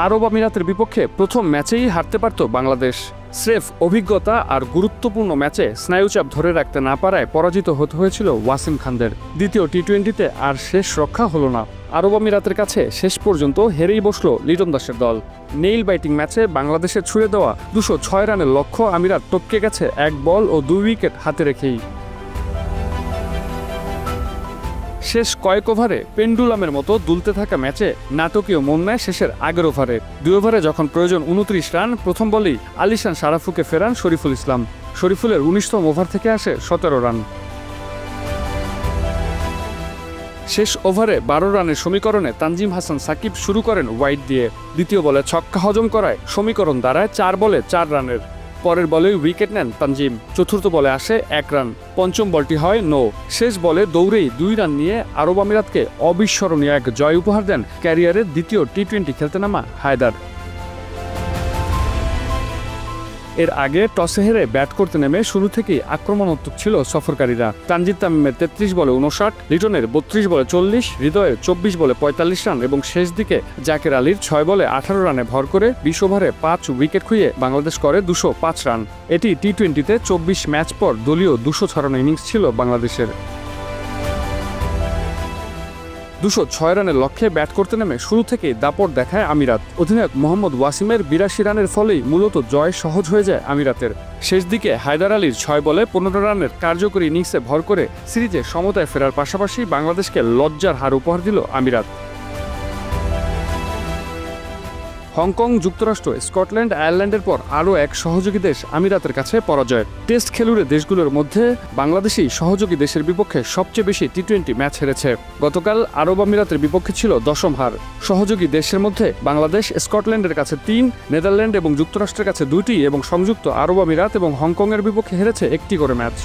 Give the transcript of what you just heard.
আরব আমিরাতের বিপক্ষে প্রথম ম্যাচেই হারতে পারত বাংলাদেশ। স্রেফ অভিজ্ঞতা আর গুরুত্বপূর্ণ ম্যাচে স্নায়ুচাপ ধরে রাখতে না পারায় পরাজিত হতে হয়েছিল ওয়াসিম খানদের। দ্বিতীয় টি-20তে আর শেষ রক্ষা হলো না। আরব আমিরাতের কাছে শেষ পর্যন্ত হেরেই বসল লিটন দাসের দল। নেইল বাইটিং ম্যাচে বাংলাদেশের ছুড়ে দেওয়া 206 রানের লক্ষ্য আমিরাত টপকে গেছে 1 বল ও 2 উইকেট হাতে রেখেই। শেষ কয়েক ওভারে পেন্ডুলামের মতো দুলতে থাকা ম্যাচে নাটকীয় মন নেয় শেষের আগের ওভারে। 2 ওভারে যখন প্রয়োজন 29 রান, প্রথম বলেই আলিশান সারাফুকে ফেরান শরীফুল ইসলাম। শরীফুলের 19তম ওভার থেকে আসে 17 রান। শেষ ওভারে 12 রানের সমীকরণে তানজিম হাসান সাকিব শুরু করেন ওয়াইড দিয়ে। দ্বিতীয় বলে ছক্কা হজম করায় সমীকরণ দাঁড়ায় 4 বলে 4 রানের। পরের বলেই উইকেট নেন তানজিম। চতুর্থ বলে আসে 1 রান। পঞ্চম বলটি হয় নো। শেষ বলে দৌড়েই 2 রান নিয়ে আরব আমিরাতকে অবিস্মরণীয় এক জয় উপহার দেন ক্যারিয়ারের দ্বিতীয় টি-20 খেলতে নামা হায়দার। এর আগে টসে হেরে ব্যাট করতে নেমে শুরু থেকেই আক্রমণাত্মক ছিল সফরকারীরা। তানজিদ তামিমের 33 বলে 59, লিটনের 32 বলে 40, হৃদয়ের 24 বলে 45 রান এবং শেষ দিকে জাকের আলীর 6 বলে 18 রানে ভর করে 20 ওভারে 5 উইকেট খুইয়ে বাংলাদেশ করে 205 রান। এটি টি-20তে 24 ম্যাচ পর দলীয় 206 ইনিংস ছিল বাংলাদেশের। 206 রানের লক্ষ্যে ব্যাট করতে নেমে শুরু থেকেই দাপট দেখায় আমিরাত। অধিনায়ক মোহাম্মদ ওয়াসিমের 82 রানের ফলেই মূলত জয় সহজ হয়ে যায় আমিরাতের। শেষ দিকে হায়দার আলীর 6 বলে 15 রানের কার্যকরী ইনিংসে ভর করে সিরিজে সমতায় ফেরার পাশাপাশি বাংলাদেশকে লজ্জার হার উপহার দিল আমিরাত। হংকং, যুক্তরাষ্ট্র, স্কটল্যান্ড, আয়ারল্যান্ডের পর আরও এক সহযোগী দেশ আমিরাতের কাছে পরাজয়। টেস্ট খেলুড়ে দেশগুলোর মধ্যে বাংলাদেশই সহযোগী দেশের বিপক্ষে সবচেয়ে বেশি টি-20 ম্যাচ হেরেছে। গতকাল আরব আমিরাতের বিপক্ষে ছিল 10ম হার। সহযোগী দেশের মধ্যে বাংলাদেশ স্কটল্যান্ডের কাছে 3, নেদারল্যান্ড এবং যুক্তরাষ্ট্রের কাছে 2টি এবং সংযুক্ত আরব আমিরাত এবং হংকংয়ের বিপক্ষে হেরেছে 1টি করে ম্যাচ।